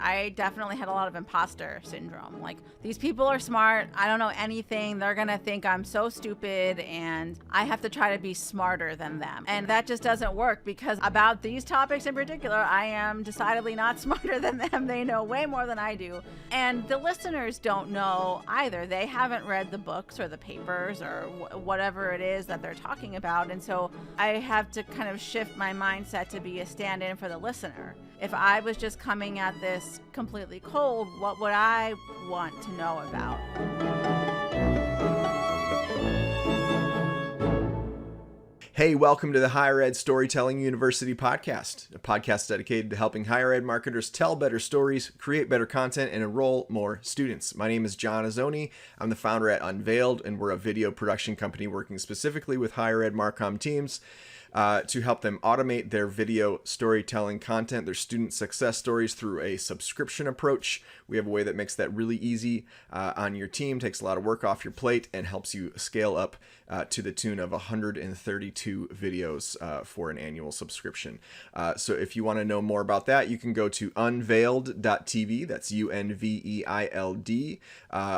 I definitely had a lot of imposter syndrome. Like, these people are smart. I don't know anything. They're going to think I'm so stupid, and I have to try to be smarter than them. And that just doesn't work, because about these topics in particular, I am decidedly not smarter than them. They know way more than I do. And the listeners don't know either. They haven't read the books or the papers or whatever it is that they're talking about. And so I have to kind of shift my mindset to be a stand-in for the listener. If I was just coming at this completely cold, what would I want to know about? Hey, welcome to the Higher Ed Storytelling University podcast, a podcast dedicated to helping higher ed marketers tell better stories, create better content, and enroll more students. My name is John Azzoni. I'm the founder at Unveiled, and we're a video production company working specifically with higher ed Marcom teams to help them automate their video storytelling content, their student success stories through a subscription approach. We have a way that makes that really easy on your team, takes a lot of work off your plate, and helps you scale up to the tune of 132 videos for an annual subscription. So if you want to know more about that, you can go to unveiled.tv. That's UNVEILD.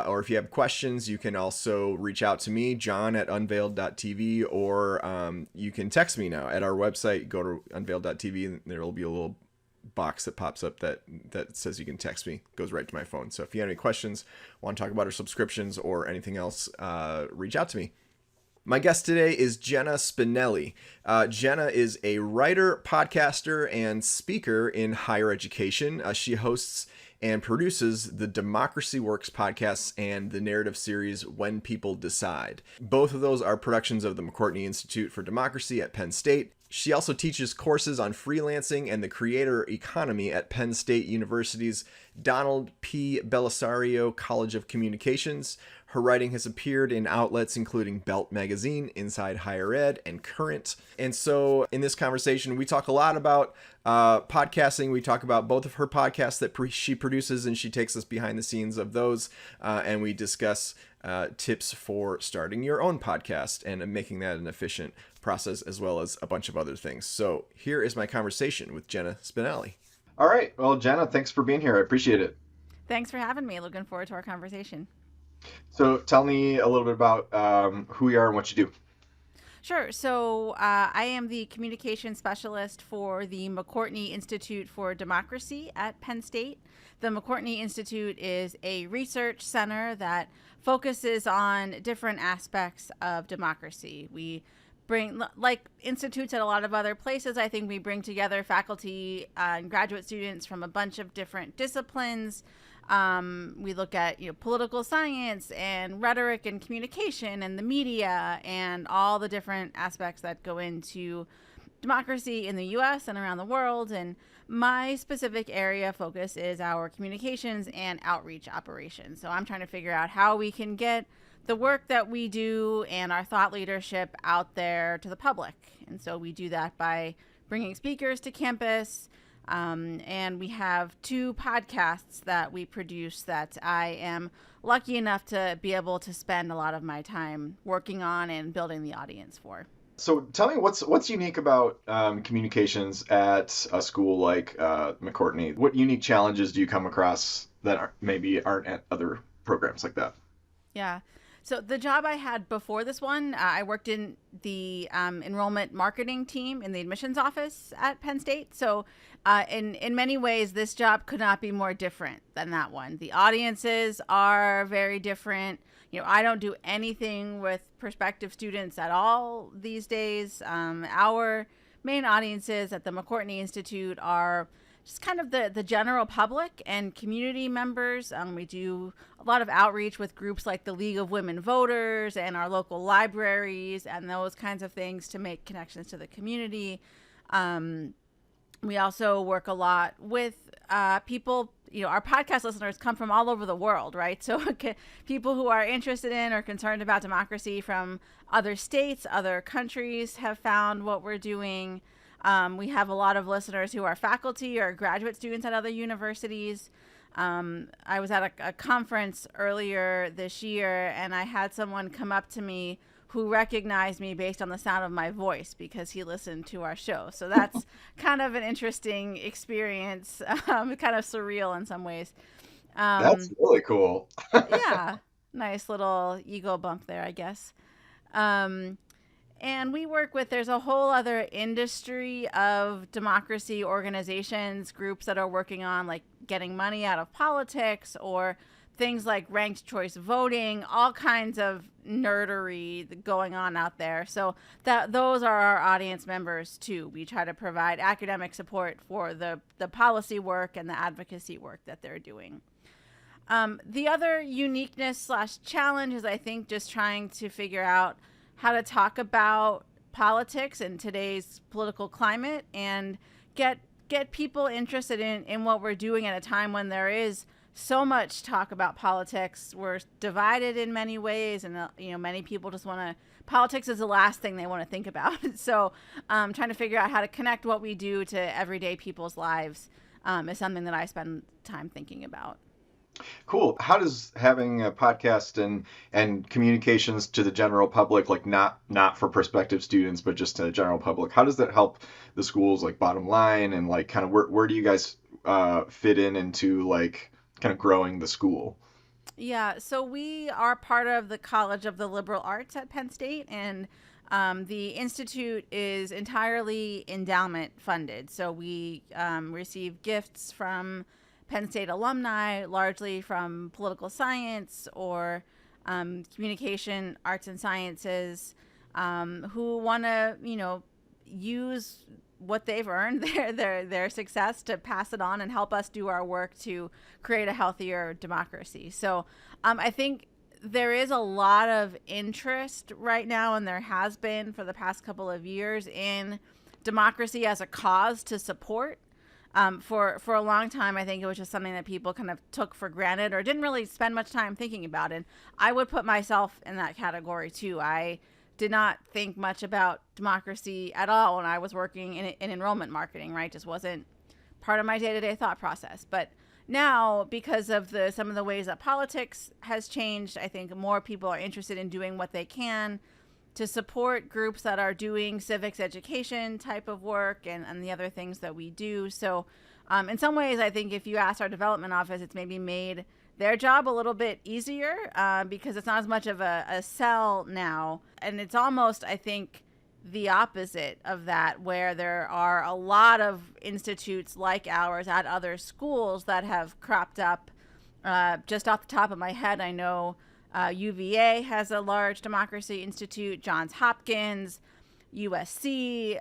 Or if you have questions, you can also reach out to me, John at unveiled.tv, or you can text me now at our website. Go to unveiled.tv and there will be a little box that pops up that says you can text me. It goes right to my phone. So if you have any questions, want to talk about our subscriptions or anything else, reach out to me. My guest today is Jenna Spinelle. Jenna is a writer, podcaster, and speaker in higher education. She hosts and produces the Democracy Works podcasts and the narrative series When People Decide. Both of those are productions of the McCourtney Institute for Democracy at Penn State. She also teaches courses on freelancing and the creator economy at Penn State University's Donald P. Bellisario College of Communications. Her writing has appeared in outlets including Belt Magazine, Inside Higher Ed, and Current. And so in this conversation, we talk a lot about podcasting. We talk about both of her podcasts that she produces, and she takes us behind the scenes of those. And we discuss tips for starting your own podcast and making that an efficient process, as well as a bunch of other things. So here is my conversation with Jenna Spinelle. All right. Well, Jenna, thanks for being here. I appreciate it. Thanks for having me. Looking forward to our conversation. So tell me a little bit about who you are and what you do. Sure. So I am the communication specialist for the McCourtney Institute for Democracy at Penn State. The McCourtney Institute is a research center that focuses on different aspects of democracy. We bring, like institutes at a lot of other places, I think we bring together faculty and graduate students from a bunch of different disciplines. We look at political science and rhetoric and communication and the media and all the different aspects that go into democracy in the U.S. and around the world. And my specific area of focus is our communications and outreach operations. So I'm trying to figure out how we can get the work that we do and our thought leadership out there to the public. And so we do that by bringing speakers to campus. And we have 2 podcasts that we produce that I am lucky enough to be able to spend a lot of my time working on and building the audience for. So tell me what's unique about communications at a school like McCourtney? What unique challenges do you come across that maybe aren't at other programs like that? Yeah. So the job I had before this one, I worked in the enrollment marketing team in the admissions office at Penn State. So in many ways, this job could not be more different than that one. The audiences are very different. I don't do anything with prospective students at all these days. Our main audiences at the McCourtney Institute are just kind of the general public and community members. We do a lot of outreach with groups like the League of Women Voters and our local libraries and those kinds of things to make connections to the community. We also work a lot with people. Our podcast listeners come from all over the world, right? So people who are interested in or concerned about democracy from other states, other countries have found what we're doing. We have a lot of listeners who are faculty or graduate students at other universities. I was at a conference earlier this year, and I had someone come up to me who recognized me based on the sound of my voice because he listened to our show. So that's kind of an interesting experience, kind of surreal in some ways. That's really cool. Yeah, nice little ego bump there, I guess. Um, and we work with, there's a whole other industry of democracy organizations, groups that are working on like getting money out of politics or things like ranked choice voting, all kinds of nerdery going on out there. So those are our audience members too. We try to provide academic support for the policy work and the advocacy work that they're doing. The other uniqueness / challenge is, I think, just trying to figure out how to talk about politics in today's political climate and get people interested in what we're doing at a time when there is so much talk about politics. We're divided in many ways, and many people just want to. Politics is the last thing they want to think about. So, trying to figure out how to connect what we do to everyday people's lives is something that I spend time thinking about. Cool. How does having a podcast and communications to the general public, like not for prospective students, but just to the general public, how does that help the school's like bottom line, and like kind of where do you guys fit into like kind of growing the school? Yeah, so we are part of the College of the Liberal Arts at Penn State, and the institute is entirely endowment funded. So we receive gifts from Penn State alumni, largely from political science or communication, arts and sciences, who want to, use what they've earned, their success, to pass it on and help us do our work to create a healthier democracy. So I think there is a lot of interest right now, and there has been for the past couple of years, in democracy as a cause to support. For a long time, I think it was just something that people kind of took for granted or didn't really spend much time thinking about. And I would put myself in that category too. I did not think much about democracy at all when I was working in enrollment marketing, right? Just wasn't part of my day-to-day thought process. But now, because of some of the ways that politics has changed, I think more people are interested in doing what they can to support groups that are doing civics education type of work and the other things that we do. So in some ways, I think if you ask our development office, it's maybe made their job a little bit easier because it's not as much of a sell now. And it's almost, I think, the opposite of that, where there are a lot of institutes like ours at other schools that have cropped up. Just off the top of my head, I know UVA has a large democracy institute, Johns Hopkins, USC,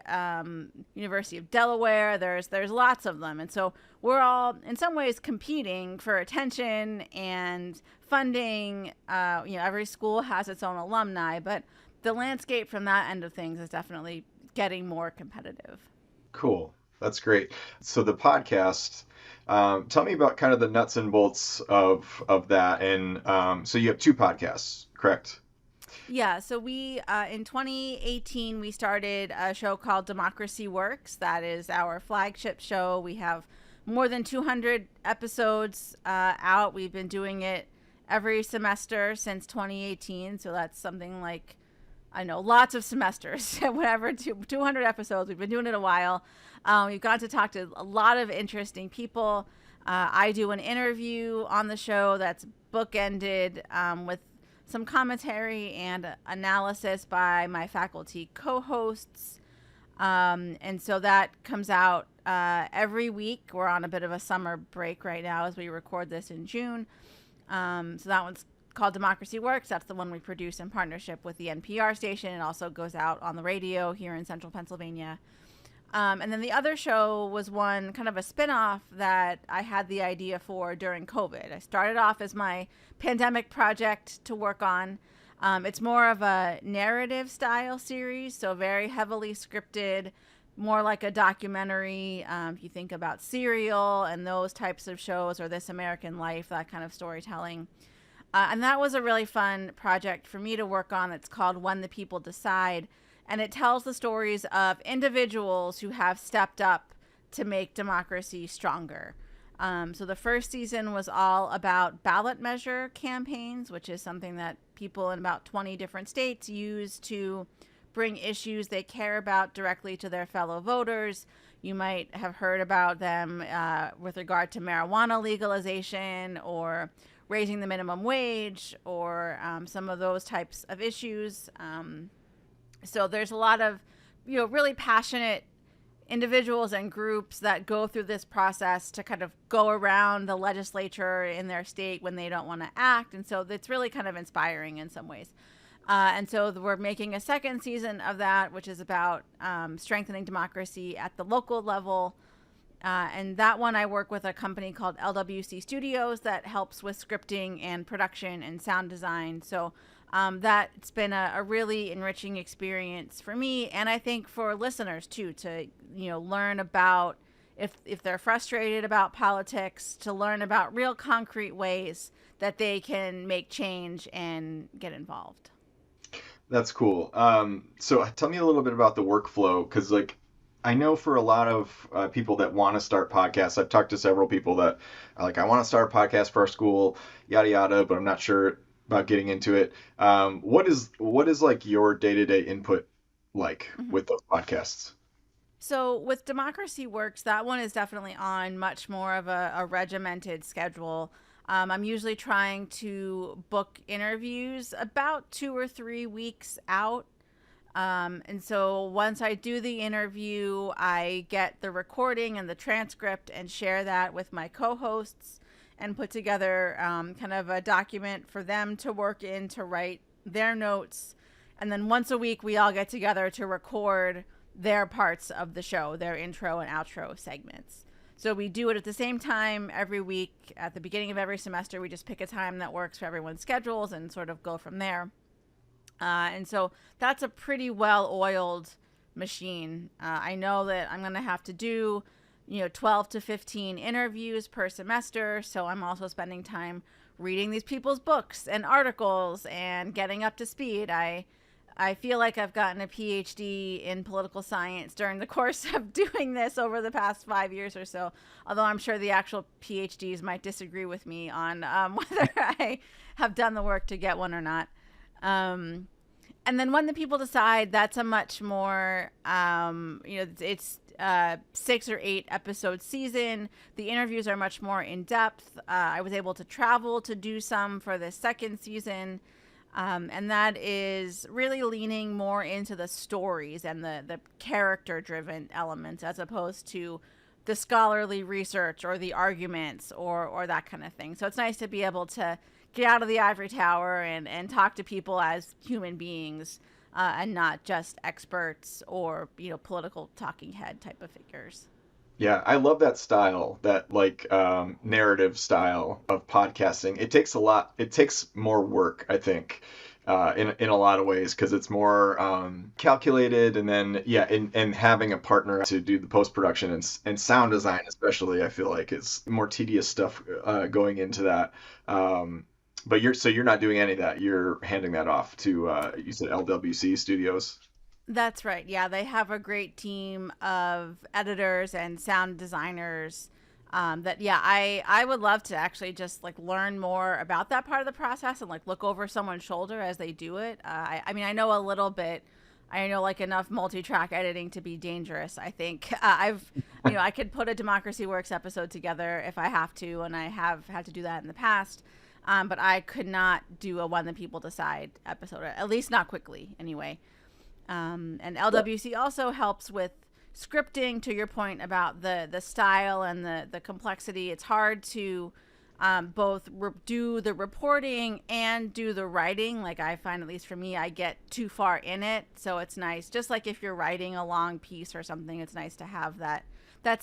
University of Delaware. There's lots of them. And so we're all in some ways competing for attention and funding. Every school has its own alumni, but the landscape from that end of things is definitely getting more competitive. Cool. That's great. So the podcast, tell me about kind of the nuts and bolts of that. And so you have 2 podcasts, correct? Yeah. So we, in 2018, we started a show called Democracy Works. That is our flagship show. We have more than 200 episodes out. We've been doing it every semester since 2018. So that's something like, I know, lots of semesters, whatever, 200 episodes. We've been doing it a while. We've got to talk to a lot of interesting people. I do an interview on the show that's bookended with some commentary and analysis by my faculty co-hosts. And so that comes out every week. We're on a bit of a summer break right now as we record this in June. So that one's called Democracy Works. That's the one we produce in partnership with the NPR station. It also goes out on the radio here in central Pennsylvania. And then the other show was one kind of a spinoff that I had the idea for during COVID. I started off as my pandemic project to work on. It's more of a narrative style series, so very heavily scripted, more like a documentary. If you think about Serial and those types of shows, or This American Life, that kind of storytelling. And that was a really fun project for me to work on. It's called When the People Decide. And it tells the stories of individuals who have stepped up to make democracy stronger. So the first season was all about ballot measure campaigns, which is something that people in about 20 different states use to bring issues they care about directly to their fellow voters. You might have heard about them with regard to marijuana legalization or raising the minimum wage or some of those types of issues. So there's a lot of, really passionate individuals and groups that go through this process to kind of go around the legislature in their state when they don't want to act. And so it's really kind of inspiring in some ways. And so we're making a second season of that, which is about strengthening democracy at the local level. And that one, I work with a company called LWC Studios that helps with scripting and production and sound design. So that's been a really enriching experience for me, and I think for listeners too, to learn about if they're frustrated about politics, to learn about real concrete ways that they can make change and get involved. That's cool. So tell me a little bit about the workflow, because I know for a lot of people that want to start podcasts, I've talked to several people that are like, I want to start a podcast for our school, yada yada, but I'm not sure about getting into it. What is like your day-to-day input with those podcasts? So with Democracy Works, that one is definitely on much more of a regimented schedule. I'm usually trying to book interviews about 2 or 3 weeks out. And so once I do the interview, I get the recording and the transcript and share that with my co-hosts and put together kind of a document for them to work in to write their notes. And then once a week, we all get together to record their parts of the show, their intro and outro segments. So we do it at the same time every week. At the beginning of every semester, we just pick a time that works for everyone's schedules and sort of go from there. And so that's a pretty well-oiled machine. I know that I'm going to have to do, 12 to 15 interviews per semester. So I'm also spending time reading these people's books and articles and getting up to speed. I feel like I've gotten a PhD in political science during the course of doing this over the past 5 years or so, although I'm sure the actual PhDs might disagree with me on whether I have done the work to get one or not. And then when the people decide, that's a much more, it's 6 or 8 episode season. The interviews are much more in depth. I was able to travel to do some for the second season. And that is really leaning more into the stories and the character-driven elements as opposed to the scholarly research or the arguments or that kind of thing. So it's nice to be able to get out of the ivory tower and talk to people as human beings and not just experts or, political talking head type of figures. Yeah, I love that style, that narrative style of podcasting. It takes more work, I think, in a lot of ways, because it's more calculated, and then and having a partner to do the post-production and sound design especially, I feel like is more tedious stuff going into that. But you're not doing any of that. You're handing that off to you said LWC Studios. That's right. Yeah, they have a great team of editors and sound designers I would love to actually just learn more about that part of the process and look over someone's shoulder as they do it. I mean, I know a little bit. I know enough multi-track editing to be dangerous. I think I could put a Democracy Works episode together if I have to, and I have had to do that in the past. But I could not do a When the People Decide episode, at least not quickly anyway. And LWC also helps with scripting, to your point about the style and the complexity. It's hard to both do the reporting and do the writing. I find, at least for me, I get too far in it. So it's nice, just like if you're writing a long piece or something, it's nice to have that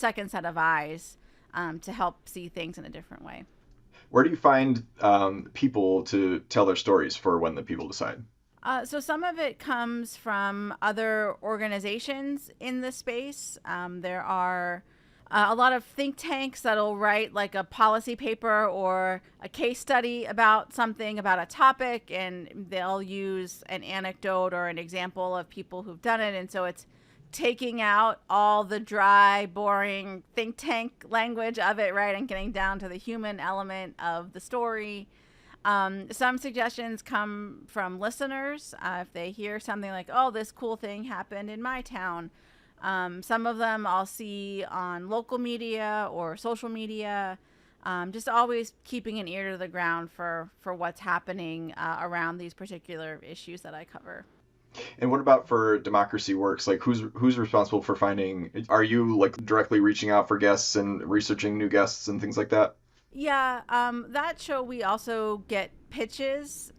second set of eyes to help see things in a different way. Where do you find people to tell their stories for When the People Decide? So some of it comes from other organizations in the space. There are a lot of think tanks that'll write a policy paper or a case study about something, about a topic, and they'll use an anecdote or an example of people who've done it. And so it's taking out all the dry, boring think tank language of it, right, and getting down to the human element of the story. Some suggestions come from listeners. If they hear something like, oh, this cool thing happened in my town. Some of them I'll see on local media or social media. Just always keeping an ear to the ground for what's happening around these particular issues that I cover. And what about for Democracy Works? Like, who's responsible for finding? Are you like directly reaching out for guests and researching new guests and things like that? Yeah, that show we also get pitches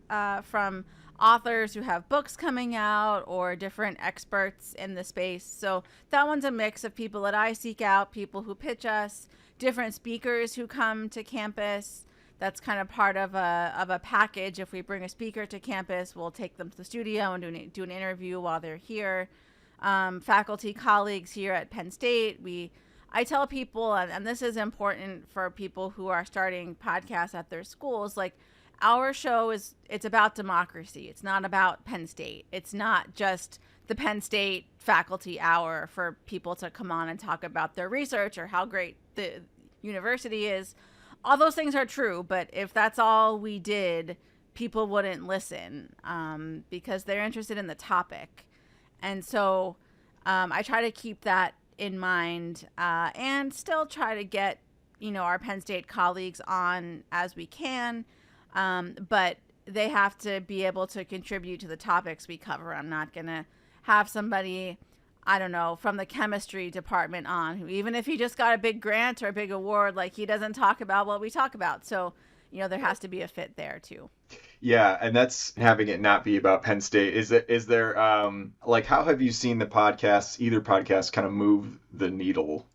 from authors who have books coming out or different experts in the space. So that one's a mix of people that I seek out, people who pitch us, different speakers who come to campus. That's kind of part of a package. If we bring a speaker to campus, we'll take them to the studio and do an interview while they're here. Faculty colleagues here at Penn State, I tell people, and this is important for people who are starting podcasts at their schools, like our show it's about democracy. It's not about Penn State. It's not just the Penn State faculty hour for people to come on and talk about their research or how great the university is. All those things are true, but if that's all we did, people wouldn't listen because they're interested in the topic. And so I try to keep that in mind and still try to get, our Penn State colleagues on as we can. But they have to be able to contribute to the topics we cover. I'm not going to have somebody, I don't know, from the chemistry department on who, even if he just got a big grant or a big award, like he doesn't talk about what we talk about. So, there has to be a fit there too. Yeah, and that's having it not be about Penn State. Is there like how have you seen either podcast kind of move the needle,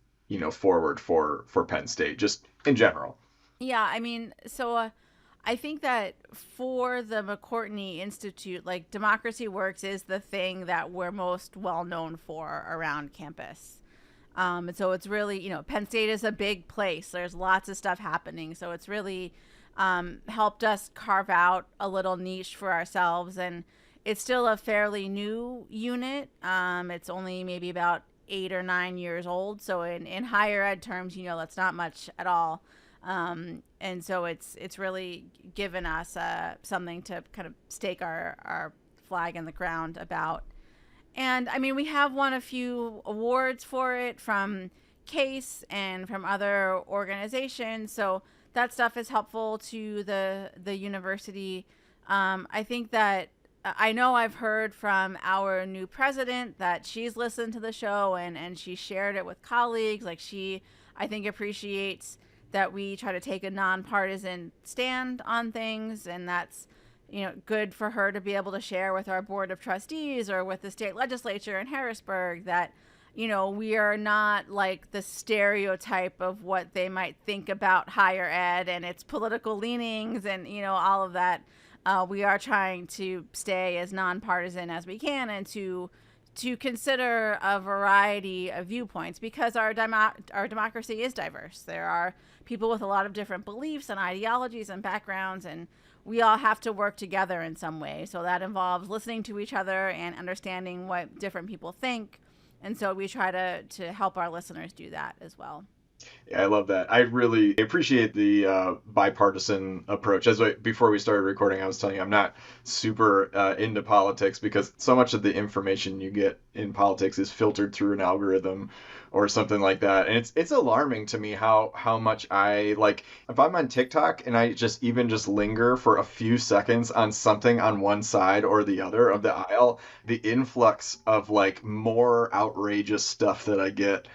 forward for Penn State just in general? Yeah, I mean, so I think that for the McCourtney Institute, like Democracy Works is the thing that we're most well known for around campus. And so it's really, Penn State is a big place. There's lots of stuff happening. So it's really helped us carve out a little niche for ourselves. And it's still a fairly new unit. It's only maybe about 8 or 9 years old. So in higher ed terms, that's not much at all. And so it's really given us something to kind of stake our flag in the ground about. And I mean, we have won a few awards for it from CASE and from other organizations. So that stuff is helpful to the university. I think that I know I've heard from our new president that she's listened to the show and she shared it with colleagues. Like I think appreciates that we try to take a nonpartisan stand on things, and that's good for her to be able to share with our board of trustees or with the state legislature in Harrisburg that we are not like the stereotype of what they might think about higher ed and its political leanings and all of that. We are trying to stay as nonpartisan as we can and to consider a variety of viewpoints because our democracy is diverse. There are people with a lot of different beliefs and ideologies and backgrounds, and we all have to work together in some way. So that involves listening to each other and understanding what different people think. And so we try to help our listeners do that as well. Yeah, I love that. I really appreciate the bipartisan approach. Before we started recording, I was telling you I'm not super into politics because so much of the information you get in politics is filtered through an algorithm or something like that. And it's alarming to me how much I like if I'm on TikTok and I just linger for a few seconds on something on one side or the other of the aisle, the influx of like more outrageous stuff that I get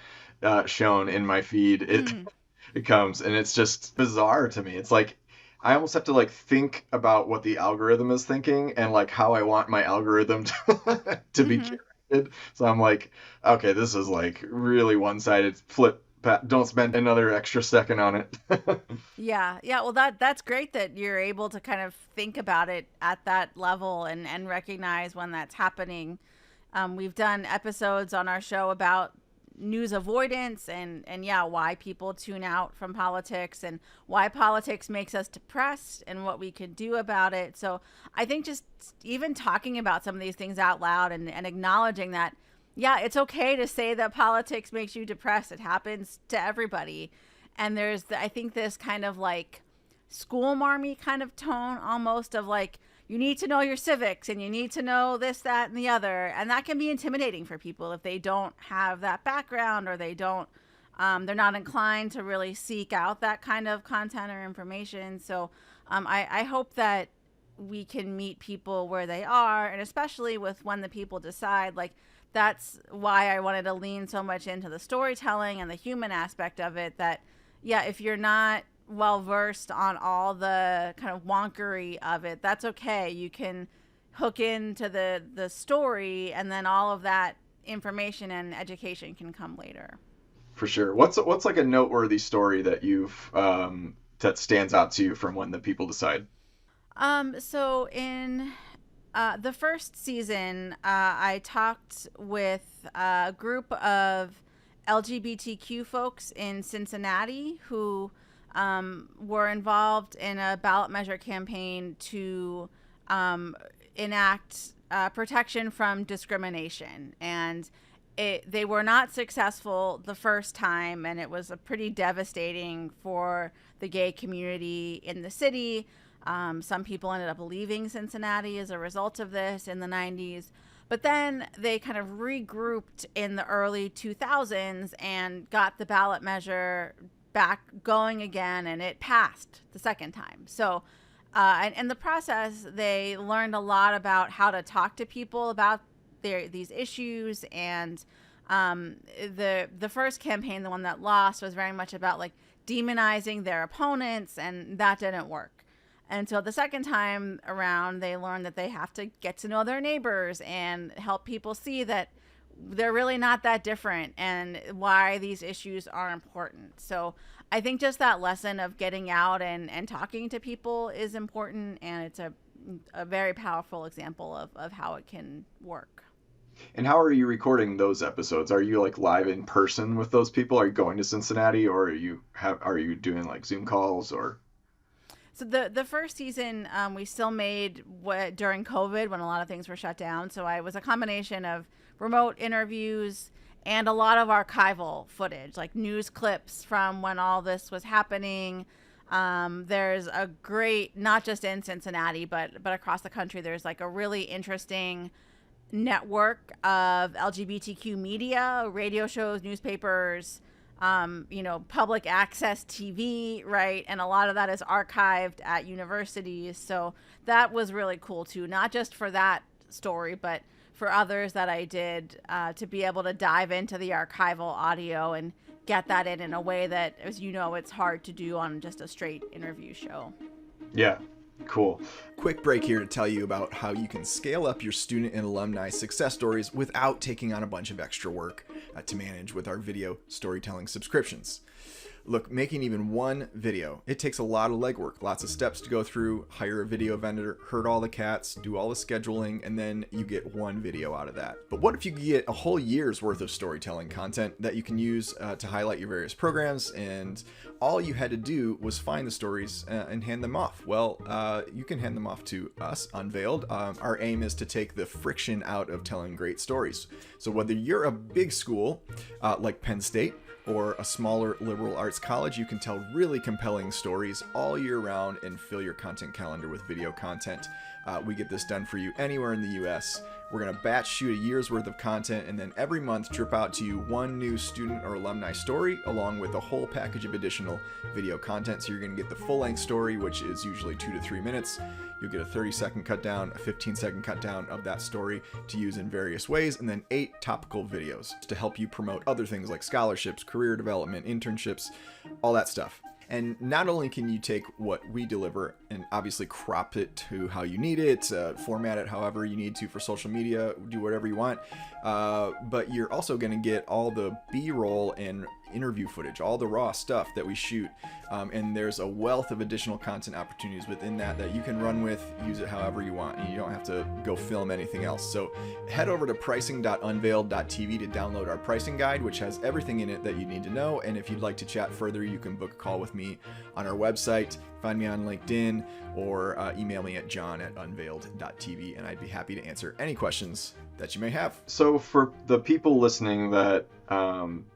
shown in my feed it comes, and it's just bizarre to me. It's like I almost have to like think about what the algorithm is thinking and like how I want my algorithm to be curated. So I'm like, okay, this is like really one-sided. Don't spend another extra second on it. Yeah. Well, that's great that you're able to kind of think about it at that level and recognize when that's happening. We've done episodes on our show about news avoidance and why people tune out from politics and why politics makes us depressed and what we can do about it. So I think just even talking about some of these things out loud and acknowledging that, Yeah, it's okay to say that politics makes you depressed. It happens to everybody. And there's, I think, this kind of like school marmy kind of tone almost of like, you need to know your civics and you need to know this, that, and the other. And that can be intimidating for people if they don't have that background or they don't, they're not inclined to really seek out that kind of content or information. So I hope that we can meet people where they are, and especially with when the people decide, like, that's why I wanted to lean so much into the storytelling and the human aspect of it, that, yeah, if you're not well versed on all the kind of wonkery of it, that's okay. You can hook into the story, and then all of that information and education can come later. For sure. What's like a noteworthy story that you've that stands out to you from When the People Decide? So in the first season, I talked with a group of LGBTQ folks in Cincinnati who were involved in a ballot measure campaign to enact protection from discrimination. And they were not successful the first time, and it was a pretty devastating for the gay community in the city. Some people ended up leaving Cincinnati as a result of this in the 90s. But then they kind of regrouped in the early 2000s and got the ballot measure back going again, and it passed the second time. So and in the process, they learned a lot about how to talk to people about these issues. And the first campaign, the one that lost, was very much about like demonizing their opponents, and that didn't work. And so the second time around, they learned that they have to get to know their neighbors and help people see that they're really not that different and why these issues are important. So I think just that lesson of getting out and talking to people is important, and it's a very powerful example of how it can work. And how are you recording those episodes? Are you like live in person with those people? Are you going to Cincinnati, or are you doing like Zoom calls or? So the first season, we still made during COVID when a lot of things were shut down. So it was a combination of remote interviews and a lot of archival footage, like news clips from when all this was happening. There's a great, not just in Cincinnati, but across the country, there's like a really interesting network of LGBTQ media, radio shows, newspapers, public access TV, right? And a lot of that is archived at universities. So that was really cool too, not just for that story, but for others that I did, to be able to dive into the archival audio and get that in a way that, as you know, it's hard to do on just a straight interview show. Yeah. Cool. Quick break here to tell you about how you can scale up your student and alumni success stories without taking on a bunch of extra work to manage with our video storytelling subscriptions. Look, making even one video, it takes a lot of legwork, lots of steps to go through, hire a video vendor, herd all the cats, do all the scheduling, and then you get one video out of that. But what if you get a whole year's worth of storytelling content that you can use to highlight your various programs, and all you had to do was find the stories and hand them off? Well, you can hand them off to us, Unveiled. Our aim is to take the friction out of telling great stories. So whether you're a big school like Penn State, or a smaller liberal arts college, you can tell really compelling stories all year round and fill your content calendar with video content. We get this done for you anywhere in the US. We're going to batch shoot a year's worth of content, and then every month drip out to you one new student or alumni story along with a whole package of additional video content. So you're going to get the full-length story, which is usually 2 to 3 minutes. You'll get a 30-second cut down, a 15-second cut down of that story to use in various ways, and then 8 topical videos to help you promote other things like scholarships, career development, internships, all that stuff. And not only can you take what we deliver and obviously crop it to how you need it, format it however you need to for social media, do whatever you want, but you're also going to get all the B-roll and interview footage, all the raw stuff that we shoot. And there's a wealth of additional content opportunities within that you can run with, use it however you want, and you don't have to go film anything else. So head over to pricing.unveiled.tv to download our pricing guide, which has everything in it that you need to know. And if you'd like to chat further, you can book a call with me on our website. Find me on LinkedIn or email me at john@unveiled.tv, and I'd be happy to answer any questions that you may have. So for the people listening that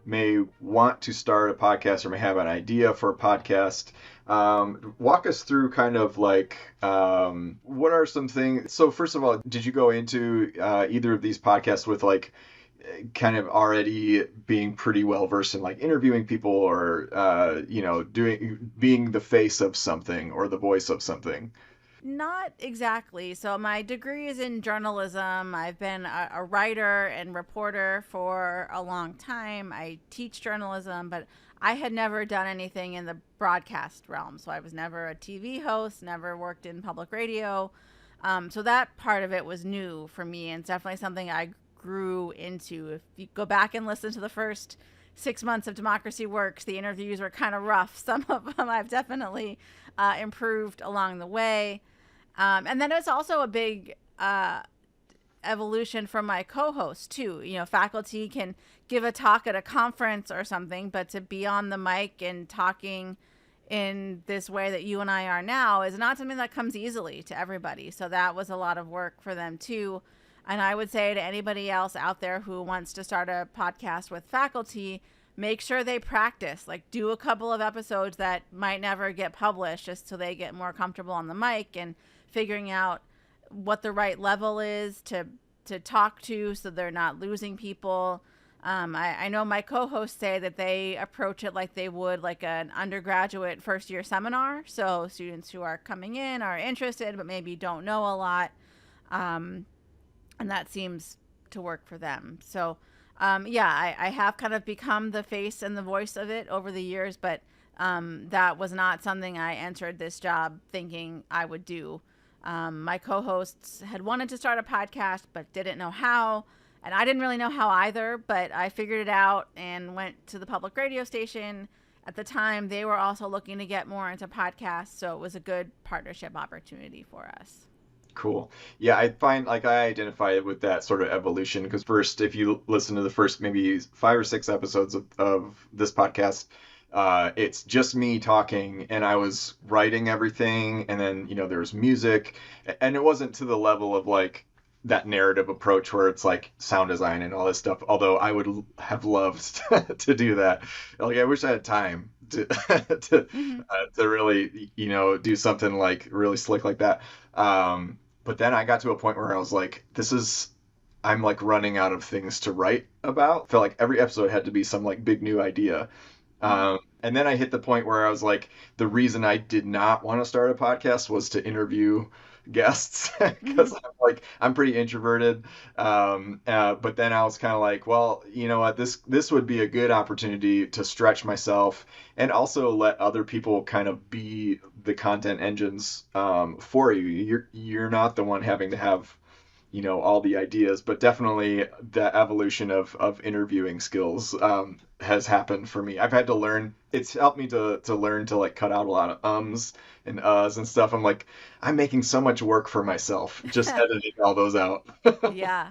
may want to start a podcast or may have an idea for a podcast, walk us through kind of like what are some things. So first of all, did you go into either of these podcasts with like kind of already being pretty well versed in like interviewing people or being the face of something or the voice of something? Not exactly. So my degree is in journalism. I've been a writer and reporter for a long time. I teach journalism, but I had never done anything in the broadcast realm. So I was never a TV host, never worked in public radio. So that part of it was new for me, and it's definitely something I grew into. If you go back and listen to the first 6 months of Democracy Works, the interviews were kind of rough. Some of them I've definitely improved along the way. And then it's also a big evolution from my co-host too. You know, faculty can give a talk at a conference or something, but to be on the mic and talking in this way that you and I are now is not something that comes easily to everybody. So that was a lot of work for them too. And I would say to anybody else out there who wants to start a podcast with faculty, make sure they practice, like do a couple of episodes that might never get published just so they get more comfortable on the mic and figuring out what the right level is to talk to so they're not losing people. I know my co-hosts say that they approach it like they would like an undergraduate first year seminar. So students who are coming in are interested but maybe don't know a lot. And that seems to work for them. So I have kind of become the face and the voice of it over the years, but that was not something I entered this job thinking I would do. My co-hosts had wanted to start a podcast, but didn't know how. And I didn't really know how either, but I figured it out and went to the public radio station. At the time, they were also looking to get more into podcasts, so it was a good partnership opportunity for us. Cool. Yeah, I find like I identify it with that sort of evolution because first, if you listen to the first maybe 5 or 6 episodes of this podcast, it's just me talking and I was writing everything, and then there was music, and it wasn't to the level of like that narrative approach where it's like sound design and all this stuff, although I would have loved to do that. Like I wish I had time to to really do something like really slick like that. But then I got to a point where I was like, I'm like running out of things to write about. I felt like every episode had to be some like big new idea. And then I hit the point where I was like, the reason I did not want to start a podcast was to interview guests because I'm pretty introverted. But then I was kind of like, well, you know what, this would be a good opportunity to stretch myself and also let other people kind of be the content engines for you. You're not the one having to have all the ideas, but definitely the evolution of interviewing skills has happened for me. I've had to learn. It's helped me to learn to like cut out a lot of ums and uhs and stuff. I'm making so much work for myself just editing all those out. Yeah.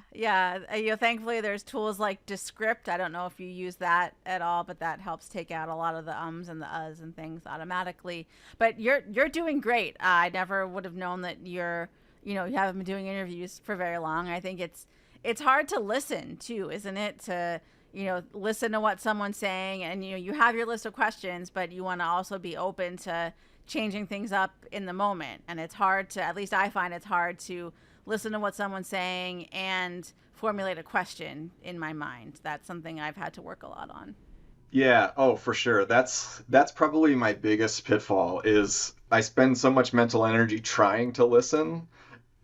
Thankfully there's tools like Descript. I don't know if you use that at all, but that helps take out a lot of the ums and the uhs and things automatically. But you're doing great. I never would have known that you haven't been doing interviews for very long. I think it's hard to listen too, isn't it? To listen to what someone's saying, and you have your list of questions, but you want to also be open to changing things up in the moment. And it's hard to, at least I find it's hard to listen to what someone's saying and formulate a question in my mind. That's something I've had to work a lot on. Yeah, oh, for sure. That's probably my biggest pitfall is I spend so much mental energy trying to listen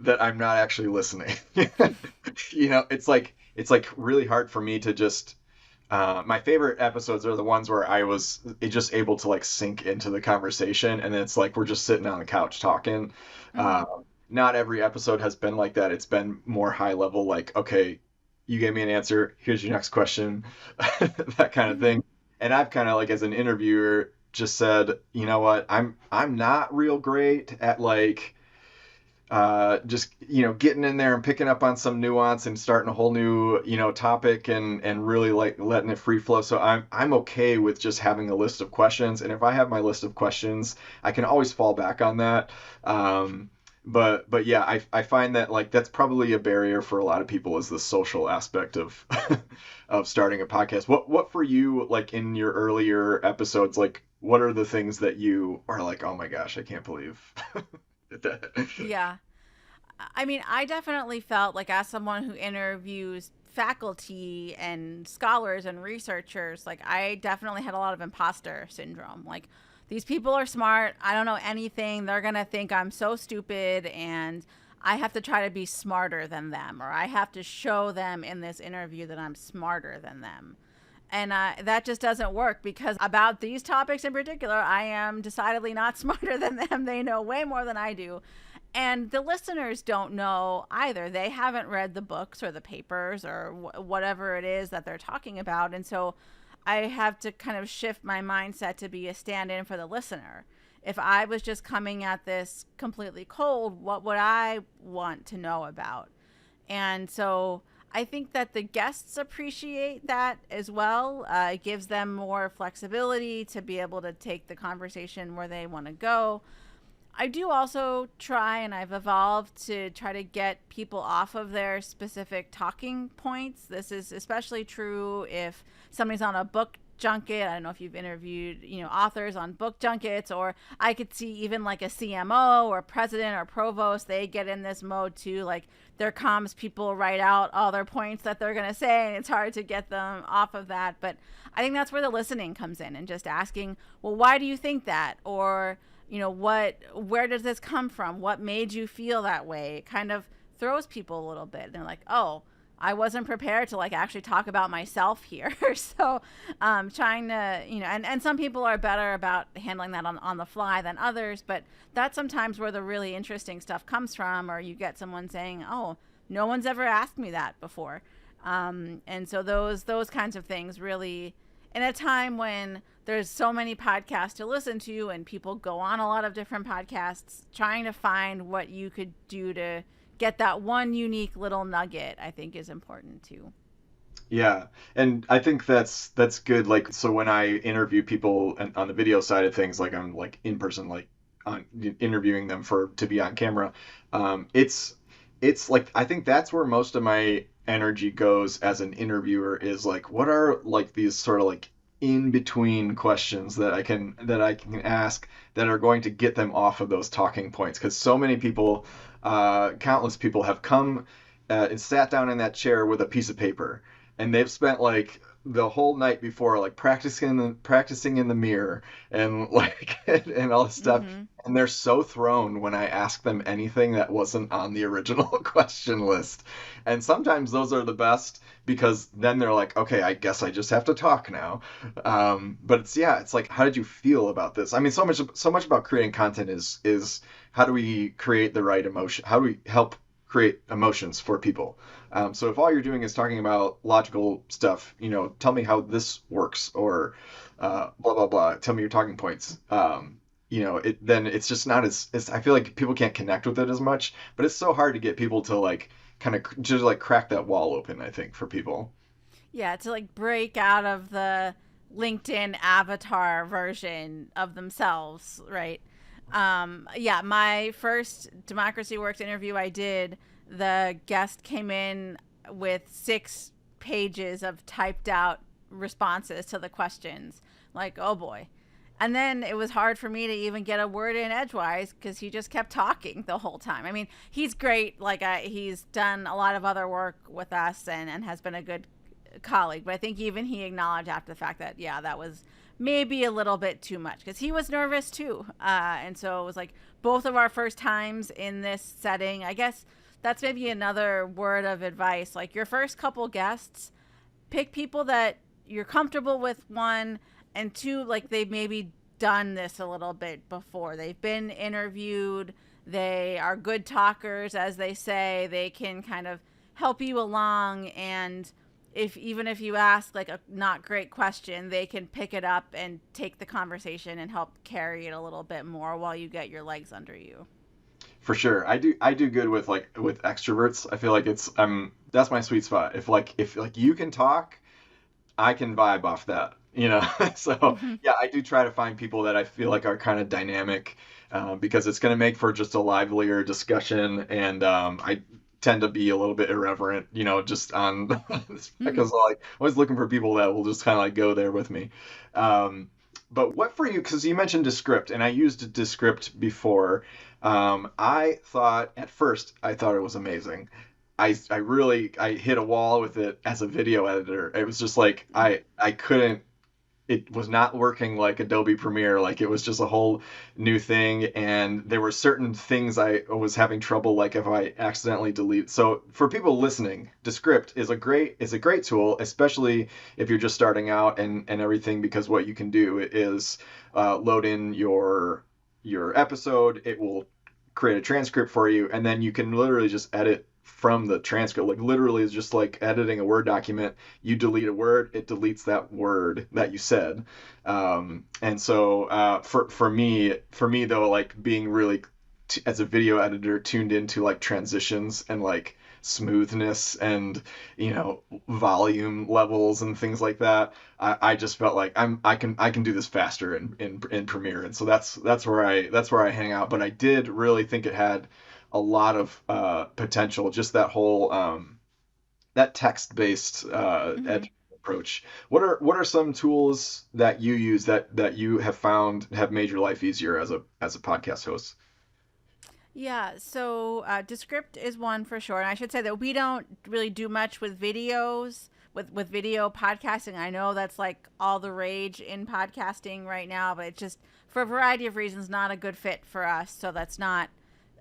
that I'm not actually listening. It's like really hard for me to just my favorite episodes are the ones where I was just able to like sink into the conversation, and it's like we're just sitting on the couch talking. Not every episode has been like that. It's been more high level, like, okay, you gave me an answer, here's your next question, that kind of thing. And I've kind of like as an interviewer just said, you know what, I'm not real great at like just getting in there and picking up on some nuance and starting a whole new topic and really like letting it free flow. So I'm okay with just having a list of questions, and if I have my list of questions, I can always fall back on that. But yeah, I find that like that's probably a barrier for a lot of people, is the social aspect of of starting a podcast. What for you, like in your earlier episodes, like what are the things that you are like, oh my gosh, I can't believe that. Yeah. I mean, I definitely felt like, as someone who interviews faculty and scholars and researchers, like I definitely had a lot of imposter syndrome. Like, these people are smart. I don't know anything. They're going to think I'm so stupid, and I have to try to be smarter than them, or I have to show them in this interview that I'm smarter than them. And that just doesn't work, because about these topics in particular, I am decidedly not smarter than them. They know way more than I do. And the listeners don't know either. They haven't read the books or the papers or whatever it is that they're talking about. And so I have to kind of shift my mindset to be a stand-in for the listener. If I was just coming at this completely cold, what would I want to know about? And so I think that the guests appreciate that as well. It gives them more flexibility to be able to take the conversation where they want to go. I do also try, and I've evolved to try to get people off of their specific talking points. This is especially true if somebody's on a book junket. I don't know if you've interviewed, authors on book junkets, or I could see even like a CMO or president or provost, they get in this mode too. Like, their comms people write out all their points that they're going to say, and it's hard to get them off of that. But I think that's where the listening comes in, and just asking, well, why do you think that? Or, where does this come from? What made you feel that way? It kind of throws people a little bit. And they're like, oh, I wasn't prepared to like actually talk about myself here. So trying to, and some people are better about handling that on the fly than others, but that's sometimes where the really interesting stuff comes from, or you get someone saying, oh, no one's ever asked me that before. And so those kinds of things really, in a time when there's so many podcasts to listen to and people go on a lot of different podcasts, trying to find what you could do to get that one unique little nugget, I think, is important too. Yeah, and I think that's good. Like, so when I interview people on the video side of things, like I'm like in person, like on interviewing them to be on camera, it's like I think that's where most of my energy goes as an interviewer, is like what are like these sort of like in between questions that I can ask that are going to get them off of those talking points, because so many people, countless people have come and sat down in that chair with a piece of paper, and they've spent like the whole night before like practicing in the mirror and like and all this stuff, Mm-hmm. and they're so thrown when I ask them anything that wasn't on the original question list. And sometimes those are the best, because then they're like, okay, I guess I just have to talk now. But it's like, how did you feel about this? I mean, so much about creating content is how do we create the right emotion? How do we help create emotions for people? So if all you're doing is talking about logical stuff, tell me how this works, or blah blah blah. Tell me your talking points. Then it's just not as I feel like people can't connect with it as much. But it's so hard to get people to like kind of just like crack that wall open, I think, for people. Yeah, to like break out of the LinkedIn avatar version of themselves, right? Yeah, my first Democracy Works interview I did, the guest came in with 6 pages of typed out responses to the questions. Like, oh boy. And then it was hard for me to even get a word in edgewise, because he just kept talking the whole time. I mean, he's great. Like, he's done a lot of other work with us and has been a good colleague. But I think even he acknowledged after the fact that, yeah, that was maybe a little bit too much, because he was nervous too. And so it was like both of our first times in this setting. I guess that's maybe another word of advice. Like, your first couple guests, pick people that you're comfortable with, one, and two, like they've maybe done this a little bit before. They've been interviewed. They are good talkers, as they say. They can kind of help you along. And even if you ask like a not great question, they can pick it up and take the conversation and help carry it a little bit more while you get your legs under you. For sure. I do good with with extroverts. I feel like it's that's my sweet spot. If you can talk, I can vibe off that, you know. So Hmm. yeah, I do try to find people that I feel like are kind of dynamic, because it's going to make for just a livelier discussion, and I tend to be a little bit irreverent, just on because like I was looking for people that will just kind of like go there with me. Um, but what for you? Because you mentioned Descript, and I used Descript before. I thought at first I thought it was amazing. I hit a wall with it as a video editor. It was just like I couldn't, it was not working like Adobe Premiere. Like it was just a whole new thing, and there were certain things I was having trouble, like if I accidentally delete. So for people listening, Descript is a great tool, especially if you're just starting out and everything, because what you can do is load in your episode. It will create a transcript for you, and then you can literally just edit from the transcript. Like literally, it's just like editing a Word document. You delete a word, it deletes that word that you said. And so for me though, like being really as a video editor tuned into like transitions and like smoothness and volume levels and things like that. I just felt like I can do this faster in Premiere, and so that's where I hang out. But I did really think it had a lot of potential. Just that whole that text based Hmm. editing approach. What are some tools that you use that you have found have made your life easier as a podcast host? Yeah, so Descript is one for sure. And I should say that we don't really do much with videos, with video podcasting. I know that's like all the rage in podcasting right now, but it's just for a variety of reasons not a good fit for us. So that's not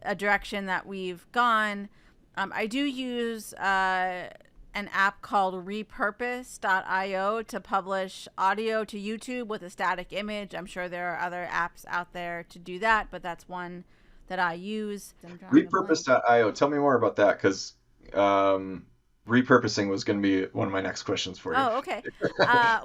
a direction that we've gone. I do use an app called repurpose.io to publish audio to YouTube with a static image. I'm sure there are other apps out there to do that, but that's one that I use. I'm drawing a blank. Repurpose.io. Tell me more about that, because um, repurposing was going to be one of my next questions for you. Oh, okay.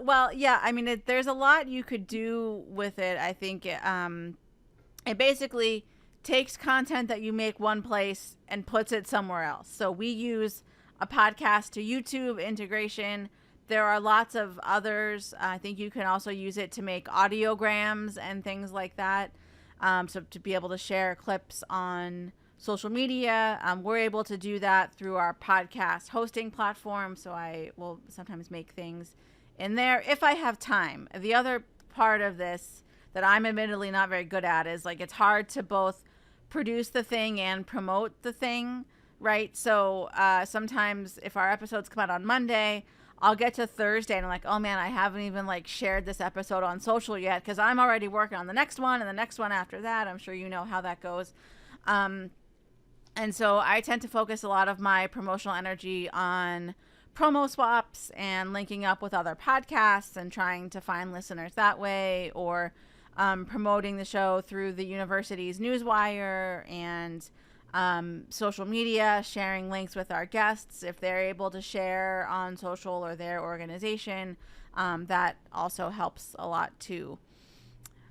Well, yeah. I mean, there's a lot you could do with it. I think it basically takes content that you make one place and puts it somewhere else. So we use a podcast to YouTube integration. There are lots of others. I think you can also use it to make audiograms and things like that. So to be able to share clips on social media, we're able to do that through our podcast hosting platform. So I will sometimes make things in there if I have time. The other part of this that I'm admittedly not very good at is like it's hard to both produce the thing and promote the thing, right? So sometimes if our episodes come out on Monday, I'll get to Thursday and I'm like, oh man, I haven't even like shared this episode on social yet because I'm already working on the next one and the next one after that. I'm sure you know how that goes. Um, and so I tend to focus a lot of my promotional energy on promo swaps and linking up with other podcasts and trying to find listeners that way, or promoting the show through the university's newswire and social media, sharing links with our guests if they're able to share on social or their organization. That also helps a lot too.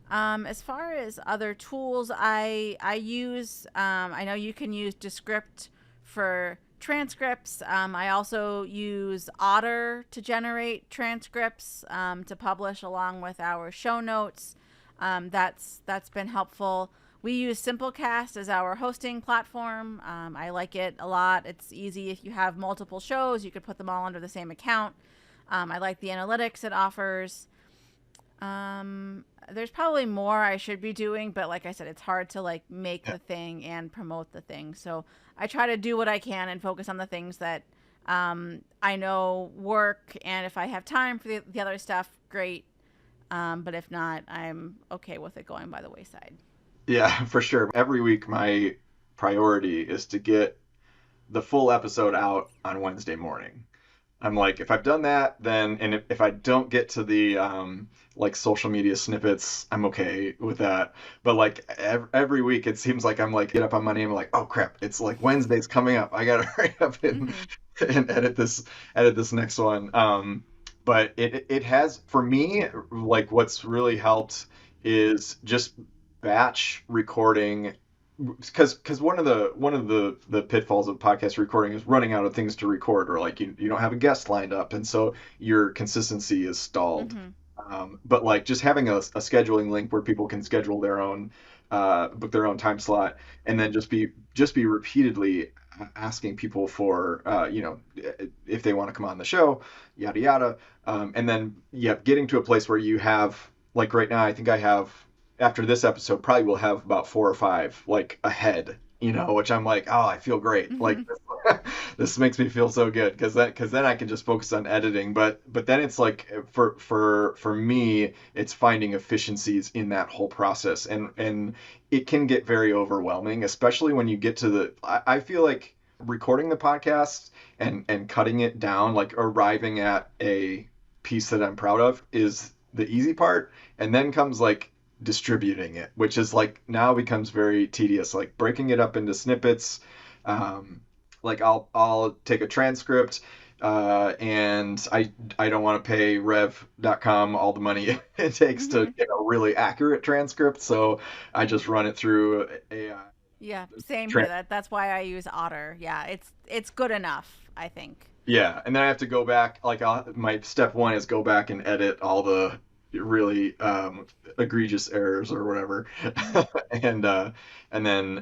As far as other tools, I use I know you can use Descript for transcripts. I also use Otter to generate transcripts to publish along with our show notes. That's been helpful. We use Simplecast as our hosting platform. I like it a lot. It's easy if you have multiple shows, you could put them all under the same account. I like the analytics it offers. There's probably more I should be doing, but like I said, it's hard to like make the thing and promote the thing. So I try to do what I can and focus on the things that I know work. And if I have time for the other stuff, great. But if not, I'm okay with it going by the wayside. Yeah, for sure. Every week, my priority is to get the full episode out on Wednesday morning. I'm like, if I've done that, then, and if I don't get to the like social media snippets, I'm okay with that. But like every week, it seems like I'm like, get up on Monday, I'm like, oh crap, it's like Wednesday's coming up. I gotta hurry up and Mm-hmm. and edit this next one. But it has, for me, like what's really helped is just batch recording because one of the pitfalls of podcast recording is running out of things to record, or like you don't have a guest lined up, and so your consistency is stalled. Mm-hmm. But like just having a scheduling link where people can schedule their own book their own time slot, and then just be repeatedly asking people for if they want to come on the show, yada yada, and then getting to a place where you have, like right now I think I have, after this episode probably will have about 4 or 5 like ahead, which I'm like, oh, I feel great. Like Mm-hmm. this makes me feel so good because then I can just focus on editing. But then it's like for me, it's finding efficiencies in that whole process, and it can get very overwhelming, especially when you get to I feel like recording the podcast and cutting it down, like arriving at a piece that I'm proud of, is the easy part, and then comes like distributing it, which is like now becomes very tedious, like breaking it up into snippets. Like I'll take a transcript, and I don't want to pay rev.com all the money it takes to Mm-hmm. get a really accurate transcript, so I just run it through AI. Yeah, same here. Tran That's why I use Otter. Yeah, it's good enough, I think. Yeah, and then I have to go back. Like my step one is go back and edit all the really egregious errors or whatever, Mm-hmm.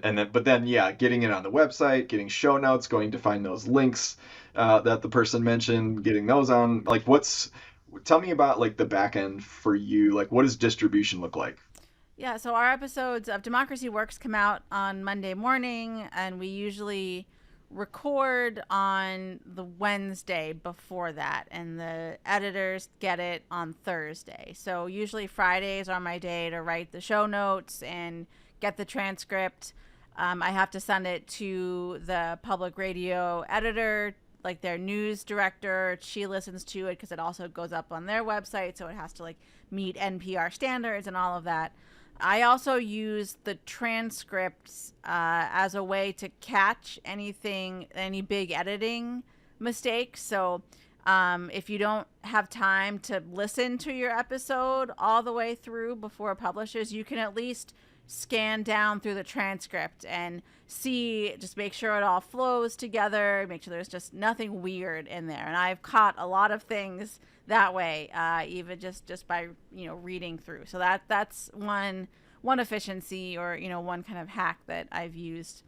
and but then yeah, getting it on the website, getting show notes, going to find those links that the person mentioned, getting those on. Like, tell me about like the back end for you. Like, what does distribution look like? Yeah, so our episodes of Democracy Works come out on Monday morning, and we usually record on the Wednesday before that, and the editors get it on Thursday. So usually Fridays are my day to write the show notes and get the transcript. I have to send it to the public radio editor, like their news director. She listens to it because it also goes up on their website, so it has to like meet NPR standards and all of that. I also use the transcripts as a way to catch any big editing mistakes. So if you don't have time to listen to your episode all the way through before it publishes, you can at least scan down through the transcript and see, just make sure it all flows together, make sure there's just nothing weird in there. And I've caught a lot of things that way, even just by reading through. So that's one efficiency, or one kind of hack that I've used.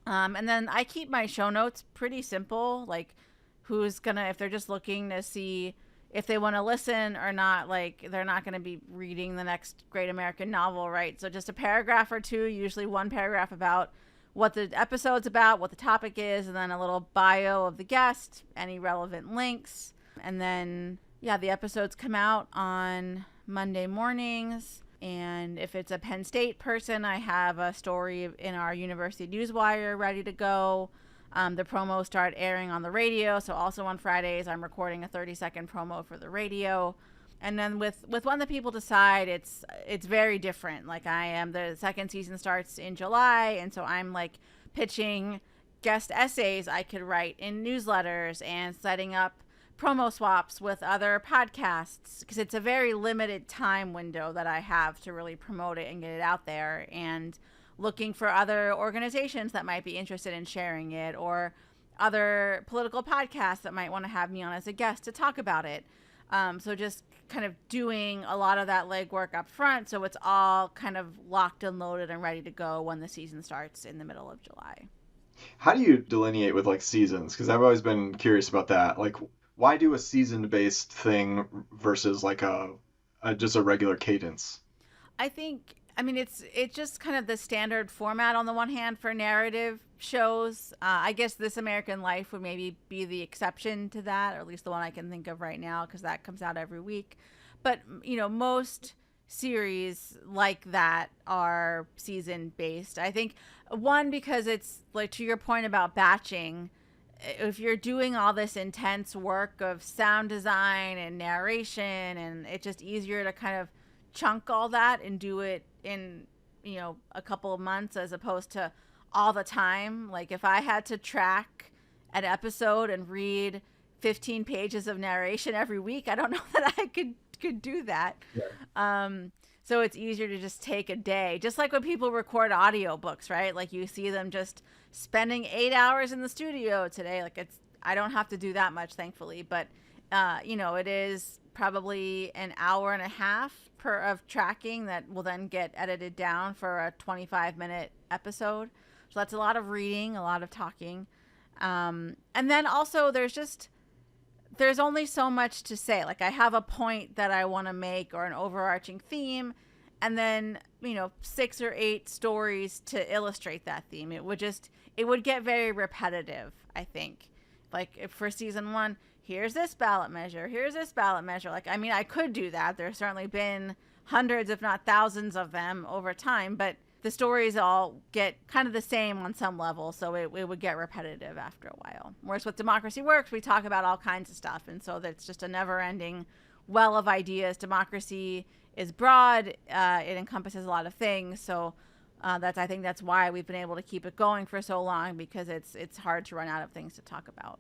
And then I keep my show notes pretty simple, like who's gonna, if they're just looking to see if they want to listen or not, like they're not going to be reading the next great American novel, right? So just a paragraph or two, usually one paragraph about what the episode's about, what the topic is, and then a little bio of the guest, any relevant links. And then, yeah, the episodes come out on Monday mornings. And if it's a Penn State person, I have a story in our University Newswire ready to go. The promos start airing on the radio. So also on Fridays, I'm recording a 30-second promo for the radio. And then with When the People Decide, it's very different. Like the second season starts in July. And so I'm like pitching guest essays I could write in newsletters and setting up promo swaps with other podcasts, because it's a very limited time window that I have to really promote it and get it out there, and looking for other organizations that might be interested in sharing it, or other political podcasts that might want to have me on as a guest to talk about it. So just kind of doing a lot of that legwork up front, so it's all kind of locked and loaded and ready to go when the season starts in the middle of July. How do you delineate with like seasons? Because I've always been curious about that. Like, why do a season-based thing versus like just a regular cadence? I think, I mean, it's just kind of the standard format on the one hand for narrative shows. I guess This American Life would maybe be the exception to that, or at least the one I can think of right now, because that comes out every week. But, most series like that are season based. I think, one, because it's like, to your point about batching, if you're doing all this intense work of sound design and narration, and it's just easier to kind of chunk all that and do it in a couple of months as opposed to all the time. Like if I had to track an episode and read 15 pages of narration every week, I don't know that I could do that. Yeah. um So it's easier to just take a day, just like when people record audiobooks, right? Like you see them just spending 8 hours in the studio today. Like I don't have to do that much, thankfully, but it is probably an hour and a half of tracking that will then get edited down for a 25-minute episode. So that's a lot of reading, a lot of talking. And then also there's only so much to say. Like I have a point that I want to make or an overarching theme, and then, 6 or 8 stories to illustrate that theme. It would get very repetitive, I think. Like if for season 1, here's this ballot measure. Like, I mean, I could do that. There's certainly been hundreds, if not thousands of them over time, but the stories all get kind of the same on some level, so it would get repetitive after a while. Whereas with Democracy Works, we talk about all kinds of stuff, and so that's just a never-ending well of ideas. Democracy is broad. It encompasses a lot of things, so I think that's why we've been able to keep it going for so long, because it's hard to run out of things to talk about.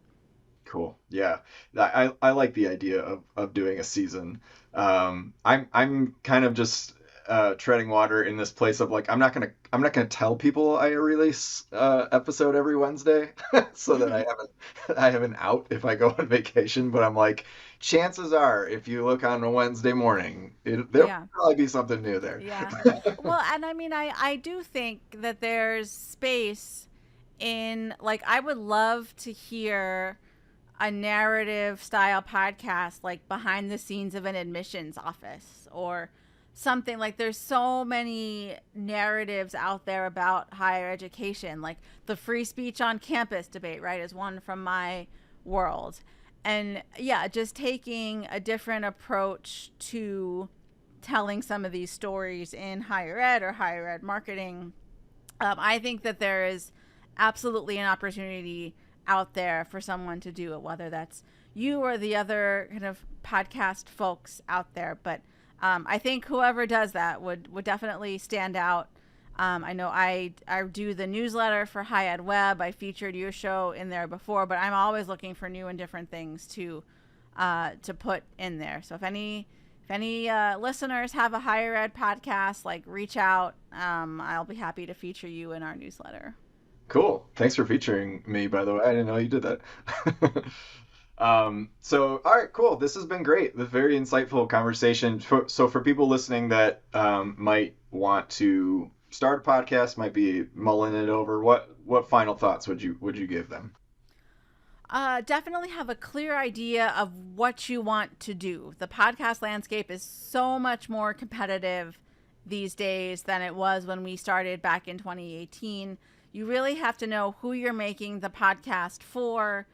Cool. Yeah. I like the idea of doing a season. I'm kind of just treading water in this place of like I'm not gonna tell people I release episode every Wednesday so that I have an out if I go on vacation. But I'm like, chances are if you look on a Wednesday morning, there'll probably be something new there. Yeah. Well, and I mean, I do think that there's space in, like, I would love to hear a narrative style podcast, like behind the scenes of an admissions office or something. Like there's so many narratives out there about higher education, like the free speech on campus debate, right, is one from my world. And yeah, just taking a different approach to telling some of these stories in higher ed or higher ed marketing. I think that there is absolutely an opportunity out there for someone to do it, whether that's you or the other kind of podcast folks out there. But I think whoever does that would definitely stand out. I know I do the newsletter for High Ed Web. I featured your show in there before, but I'm always looking for new and different things to put in there. So if any listeners have a higher ed podcast, like reach out. I'll be happy to feature you in our newsletter. Cool. Thanks for featuring me, by the way. I didn't know you did that. So, all right, cool. This has been great. This very insightful conversation. So for people listening that might want to start a podcast, might be mulling it over, what final thoughts would you give them? Definitely have a clear idea of what you want to do. The podcast landscape is so much more competitive these days than it was when we started back in 2018. You really have to know who you're making the podcast for,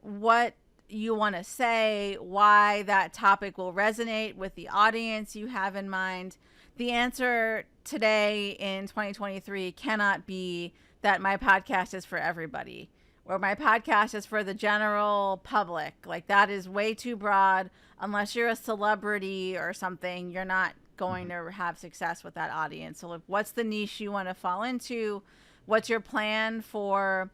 what you want to say, why that topic will resonate with the audience you have in mind. The answer today in 2023 cannot be that my podcast is for everybody or my podcast is for the general public. Like that is way too broad. Unless you're a celebrity or something, you're not going to have success with that audience. So like, what's the niche you want to fall into? What's your plan for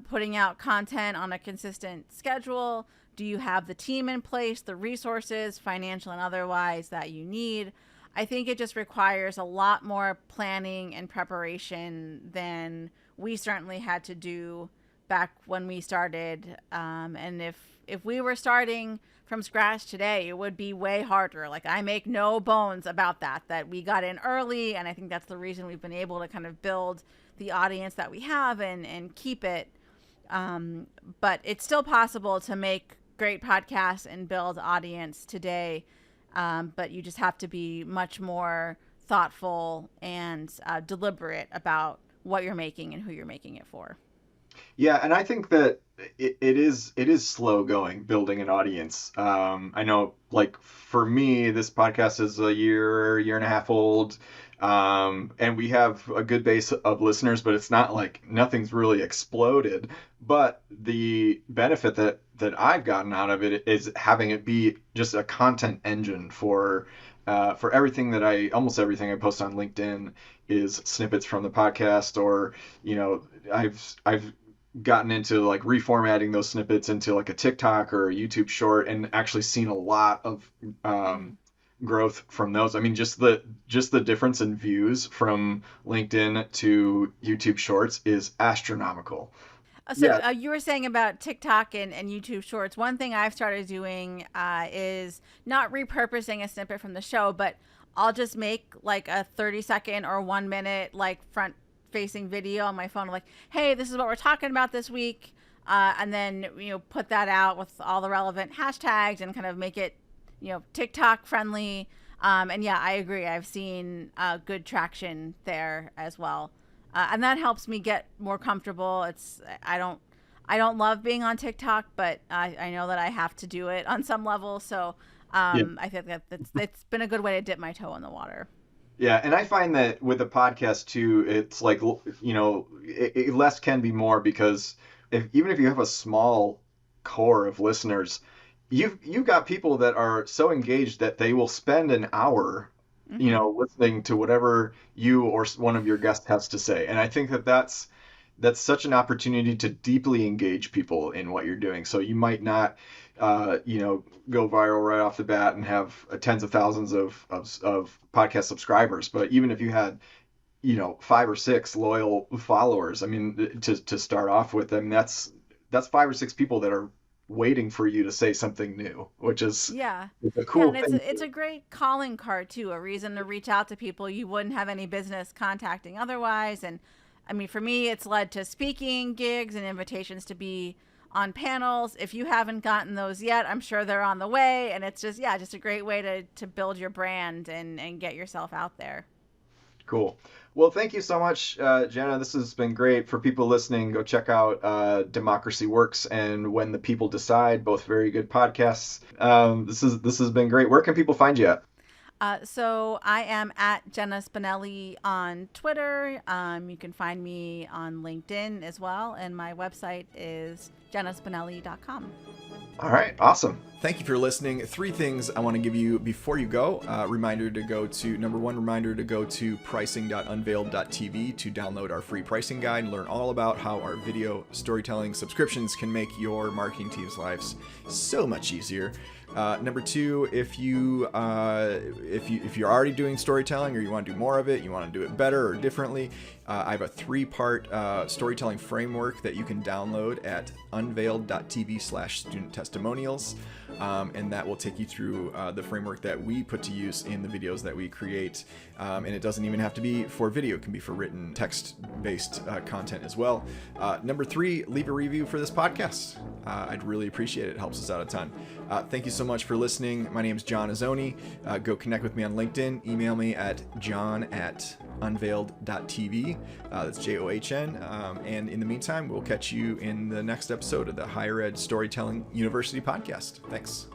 putting out content on a consistent schedule? Do you have the team in place, the resources, financial and otherwise, that you need? I think it just requires a lot more planning and preparation than we certainly had to do back when we started. And if we were starting from scratch today, it would be way harder. Like I make no bones about that we got in early. And I think that's the reason we've been able to kind of build the audience that we have and keep it. But it's still possible to make great podcasts and build audience today. But you just have to be much more thoughtful and deliberate about what you're making and who you're making it for. Yeah, and I think that it is slow going, building an audience. I know, like for me, this podcast is a year and a half old, and we have a good base of listeners, but it's not like nothing's really exploded. But the benefit that I've gotten out of it is having it be just a content engine for everything almost everything I post on LinkedIn is snippets from the podcast, or I've gotten into like reformatting those snippets into like a TikTok or a YouTube short, and actually seen a lot of growth from those. I mean, just the difference in views from LinkedIn to YouTube Shorts is astronomical. So Yeah. you were saying about TikTok and YouTube Shorts. One thing I've started doing is not repurposing a snippet from the show, but I'll just make like a 30-second or 1 minute like front facing video on my phone, like, hey, this is what we're talking about this week. And then, put that out with all the relevant hashtags and kind of make it, TikTok friendly. And yeah, I agree. I've seen good traction there as well. And that helps me get more comfortable. I don't love being on TikTok, but I know that I have to do it on some level. So I think that it's been a good way to dip my toe in the water. Yeah, and I find that with a podcast too, it's like, less can be more, because even if you have a small core of listeners, you've got people that are so engaged that they will spend an hour, listening to whatever you or one of your guests has to say. And I think that that's such an opportunity to deeply engage people in what you're doing. So you might not, go viral right off the bat and have tens of thousands of podcast subscribers. But even if you had, 5 or 6 loyal followers, I mean, to start off with, I mean, that's 5 or 6 people that are waiting for you to say something new, which is a cool and thing. it's a great calling card too, a reason to reach out to people you wouldn't have any business contacting otherwise. And I mean, for me, it's led to speaking gigs and invitations to be on panels. If you haven't gotten those yet, I'm sure they're on the way. And it's just a great way to build your brand and get yourself out there. Cool. Well, thank you so much, Jenna. This has been great. For people listening, go check out Democracy Works and When the People Decide, both very good podcasts. This has been great. Where can people find you at? So I am at Jenna Spinelle on Twitter. You can find me on LinkedIn as well. And my website is jennaspinelle.com. All right. Awesome. Thank you for listening. 3 things I want to give you before you go. Reminder to go to pricing.unveiled.tv to download our free pricing guide and learn all about how our video storytelling subscriptions can make your marketing team's lives so much easier. Number 2, if you're already doing storytelling or you want to do more of it, you want to do it better or differently, I have a 3-part storytelling framework that you can download at unveiled.tv/student testimonials. And that will take you through the framework that we put to use in the videos that we create. And it doesn't even have to be for video. It can be for written text-based content as well. Number 3, leave a review for this podcast. I'd really appreciate it. It helps us out a ton. Thank you so much for listening. My name is John Azzoni. Go connect with me on LinkedIn. Email me at john@unveiled.tv. That's JOHN. And in the meantime, we'll catch you in the next episode of the Higher Ed Storytelling University podcast. Thanks.